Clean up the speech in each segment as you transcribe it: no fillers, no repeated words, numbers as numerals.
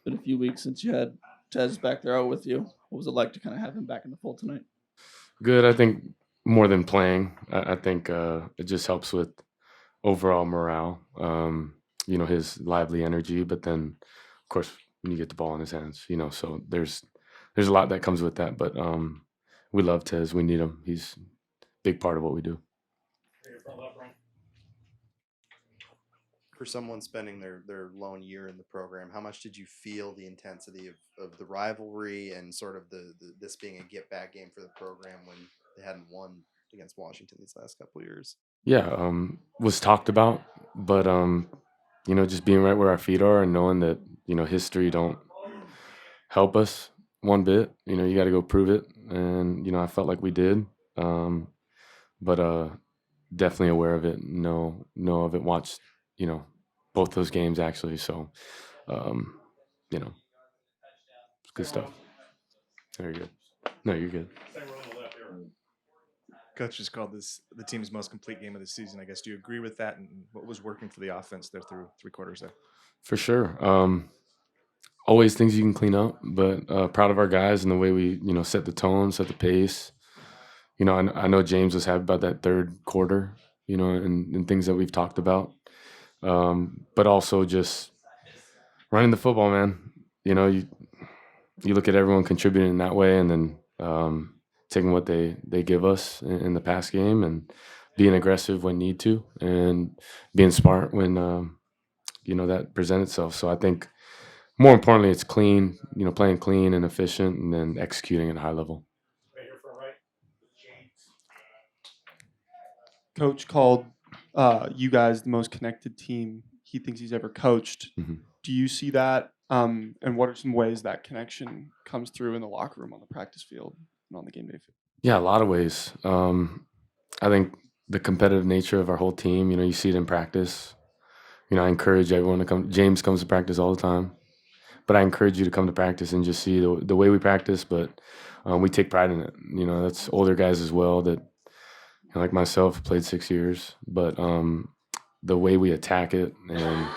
been a few weeks since you had Tez back there out with you. What was it like to kind of have him back in the fold tonight? Good. I think more than playing, I think it just helps with overall morale. His lively energy, but then, of course, when you get the ball in his hands, so there's a lot that comes with that. But we love Tez. We need him. He's a big part of what we do. For someone spending their lone year in the program, how much did you feel the intensity of the rivalry and sort of this being a get back game for the program when they hadn't won against Washington these last couple of years? Yeah, was talked about, but just being right where our feet are and knowing that history don't help us one bit. You got to go prove it, and I felt like we did. But definitely aware of it. Know of it. Watched both those games actually. So um, it's good stuff. Very good. No, you're good. Coach just called this the team's most complete game of the season. I guess, do you agree with that? And what was working for the offense there through 3 quarters there? For sure. Always things you can clean up, but proud of our guys and the way we set the tone, set the pace. I know James was happy about that third quarter, and things that we've talked about. But also just running the football, man. You look at everyone contributing in that way, and then taking what they give us in the pass game and being aggressive when need to, and being smart when that presents itself. So I think more importantly, it's clean. Playing clean and efficient, and then executing at a high level. Coach called you guys the most connected team he thinks he's ever coached. Mm-hmm. Do you see that? And what are some ways that connection comes through in the locker room, on the practice field, and on the game day field? Yeah, a lot of ways. I think the competitive nature of our whole team, you see it in practice. I encourage everyone to come. James comes to practice all the time, but I encourage you to come to practice and just see the way we practice. But we take pride in it. That's older guys as well that, like myself, played 6 years. But the way we attack it and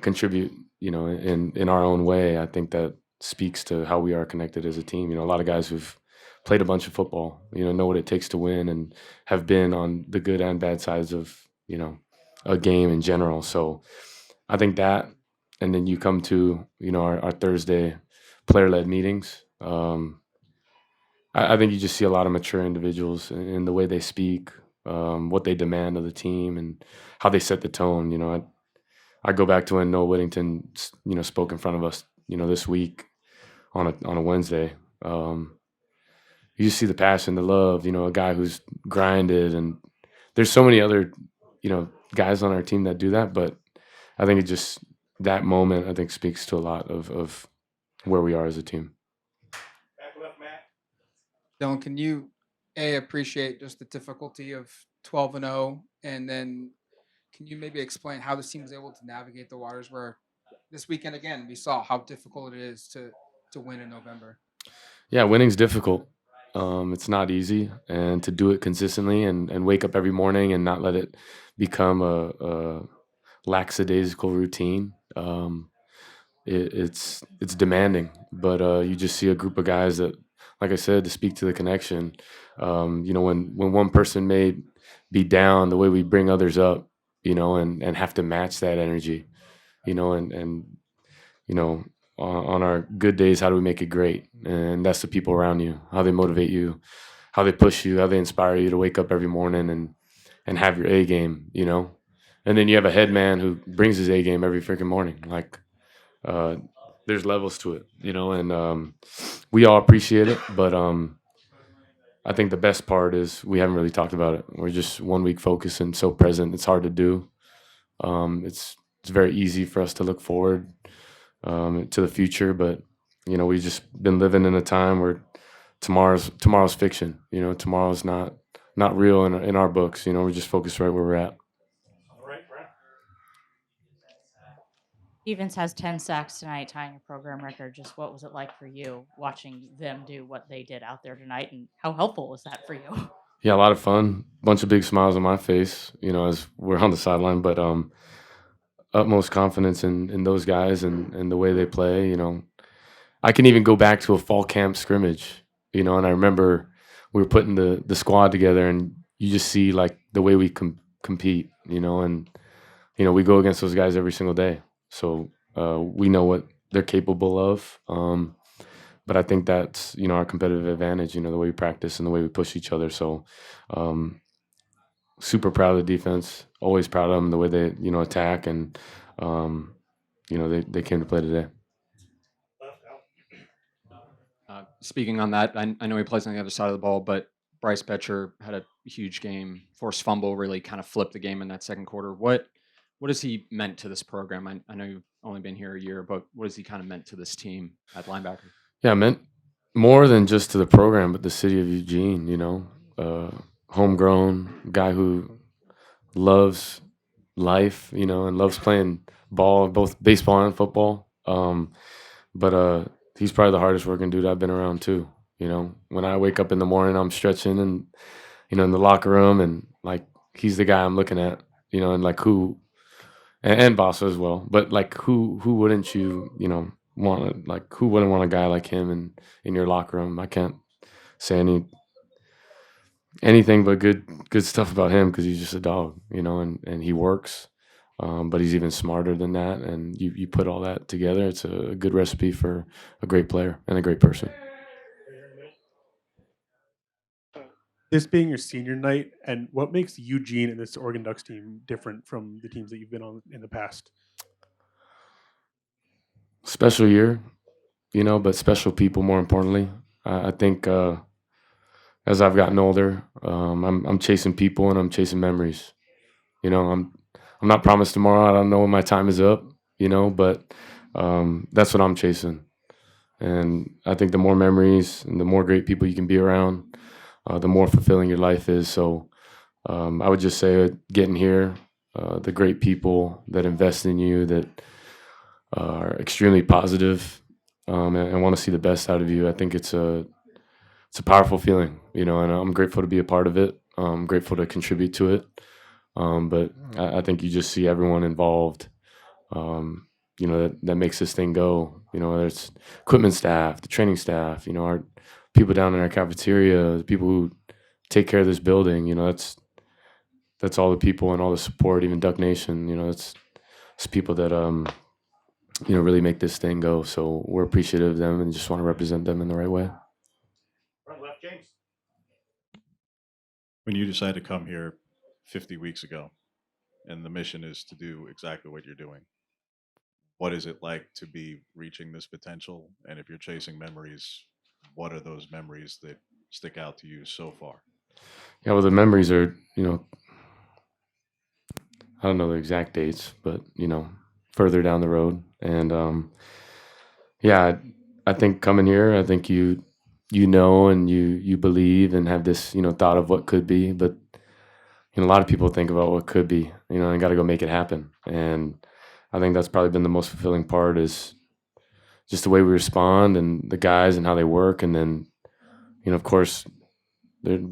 contribute, in our own way, I think that speaks to how we are connected as a team. A lot of guys who've played a bunch of football, know what it takes to win and have been on the good and bad sides of, a game in general. So I think that, and then you come to, our Thursday player-led meetings. I think you just see a lot of mature individuals in the way they speak, what they demand of the team, and how they set the tone. I go back to when Noah Whittington, spoke in front of us, this week on a Wednesday. You just see the passion, the love, a guy who's grinded, and there's so many other, guys on our team that do that. But I think it just, that moment, I think, speaks to a lot of where we are as a team. Dillon, can you appreciate just the difficulty of 12-0, and then can you maybe explain how this team was able to navigate the waters where this weekend again we saw how difficult it is to win in November? Yeah, winning's difficult. It's not easy, and to do it consistently and wake up every morning and not let it become a lackadaisical routine. It's demanding, but you just see a group of guys that, like I said, to speak to the connection. When one person may be down, the way we bring others up, and have to match that energy, and on our good days, how do we make it great? And that's the people around you, how they motivate you, how they push you, how they inspire you to wake up every morning and have your A game, And then you have a head man who brings his A game every freaking morning. Like, there's levels to it, and we all appreciate it. But I think the best part is we haven't really talked about it. We're just 1 week focused and so present. It's hard to do. It's very easy for us to look forward to the future, but we've just been living in a time where tomorrow's fiction. Tomorrow's not real in our books. We're just focused right where we're at. Stevens has 10 sacks tonight, tying a program record. Just what was it like for you watching them do what they did out there tonight, and how helpful was that for you? Yeah, a lot of fun. Bunch of big smiles on my face, as we're on the sideline. But utmost confidence in those guys and the way they play. I can even go back to a fall camp scrimmage, and I remember we were putting the squad together, and you just see like the way we compete, and we go against those guys every single day, so we know what they're capable of. But I think that's our competitive advantage, the way we practice and the way we push each other. So super proud of the defense. Always proud of them, the way they attack, and they came to play today. Speaking on that, I know he plays on the other side of the ball, but Bryce Betcher had a huge game, forced fumble, really kind of flipped the game in that second quarter. What has he meant to this program? I know you've only been here a year, but what has he kind of meant to this team at linebacker? Yeah, it meant more than just to the program, but the city of Eugene. Homegrown guy who loves life, and loves playing ball, both baseball and football. But he's probably the hardest working dude I've been around too. When I wake up in the morning, I'm stretching and in the locker room, and like he's the guy I'm looking at. And like who, and Bossa as well. But like who wouldn't you want like who wouldn't want a guy like him in your locker room? I can't say anything but good stuff about him because he's just a dog, and he works. But he's even smarter than that, and you put all that together, it's a good recipe for a great player and a great person. This being your senior night, and what makes Eugene and this Oregon Ducks team different from the teams that you've been on in the past? Special year, but special people more importantly. I think as I've gotten older, I'm chasing people and I'm chasing memories. I'm not promised tomorrow. I don't know when my time is up, but that's what I'm chasing. And I think the more memories and the more great people you can be around, the more fulfilling your life is. So I would just say getting here, the great people that invest in you, that are extremely positive, and want to see the best out of you. I think it's a powerful feeling, and I'm grateful to be a part of it. I'm grateful to contribute to it. But I think you just see everyone involved, that makes this thing go, whether it's equipment staff, the training staff, our people down in our cafeteria, the people who take care of this building, that's all the people and all the support, even Duck Nation, it's people that, really make this thing go. So we're appreciative of them and just want to represent them in the right way. Front left, James. When you decided to come here 50 weeks ago, and the mission is to do exactly what you're doing, what is it like to be reaching this potential? And if you're chasing memories, what are those memories that stick out to you so far? Yeah, well, the memories are, I don't know the exact dates, but, further down the road. And, yeah, I think coming here, I think and you believe and have this, thought of what could be, but a lot of people think about what could be, and got to go make it happen. And I think that's probably been the most fulfilling part, is just the way we respond and the guys and how they work. And then, of course, they're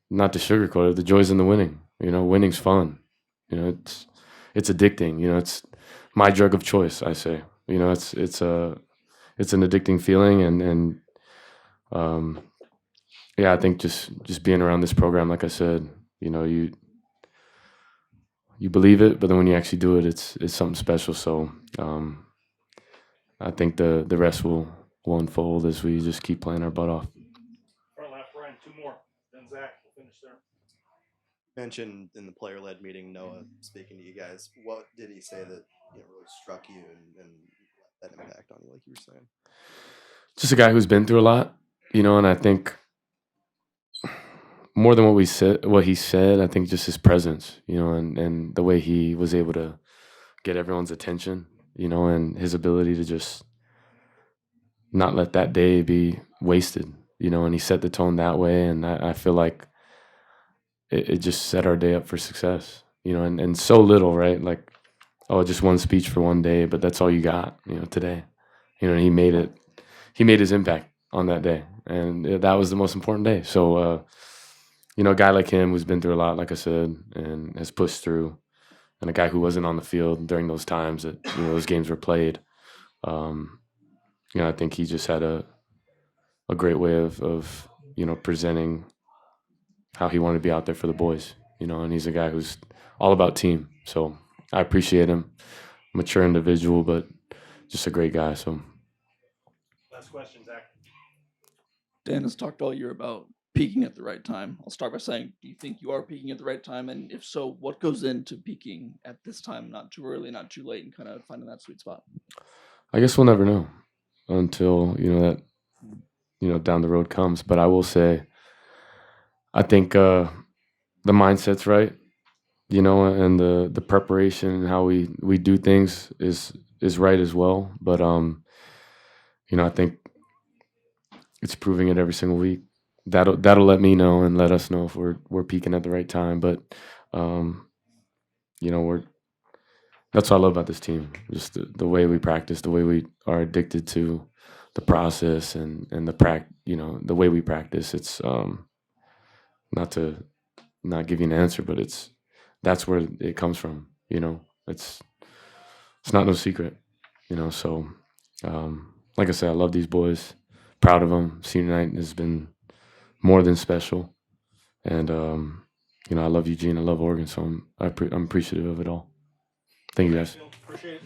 not to sugarcoat it, the joys in the winning. Winning's fun. It's addicting. It's my drug of choice, I say. It's an addicting feeling, and yeah, I think just being around this program, like I said, you believe it, but then when you actually do it, it's something special. So I think the rest will unfold as we just keep playing our butt off. Front left, Brian, two more. Then Zach will finish there. Mentioned in the player-led meeting, Noah speaking to you guys. What did he say that really struck you and that impact on you, like you were saying? Just a guy who's been through a lot, and I think more than what he said, I think just his presence, and the way he was able to get everyone's attention, and his ability to just not let that day be wasted, and he set the tone that way. And I feel like it just set our day up for success, and so little, right? Like, just one speech for one day, but that's all you got, today. He made his impact on that day, and that was the most important day. So, a guy like him who's been through a lot, like I said, and has pushed through, and a guy who wasn't on the field during those times that those games were played. I think he just had a great way of presenting how he wanted to be out there for the boys. And he's a guy who's all about team. So I appreciate him. Mature individual, but just a great guy. So Last question, Zach. Dan has talked all year about peaking at the right time. I'll start by saying, do you think you are peaking at the right time? And if so, what goes into peaking at this time, not too early, not too late, and kind of finding that sweet spot? I guess we'll never know until that down the road comes. But I will say, I think the mindset's right, and the preparation and how we do things is right as well. But I think it's proving it every single week. That'll let me know and let us know if we're peaking at the right time. But that's what I love about this team. Just the way we practice, the way we are addicted to the process and the way we practice. It's not to not give you an answer, but that's where it comes from. It's not no secret. So like I said, I love these boys. Proud of them. Senior night has been more than special, and I love Eugene. I love Oregon, so I'm appreciative of it all. Thank you, guys. Appreciate it.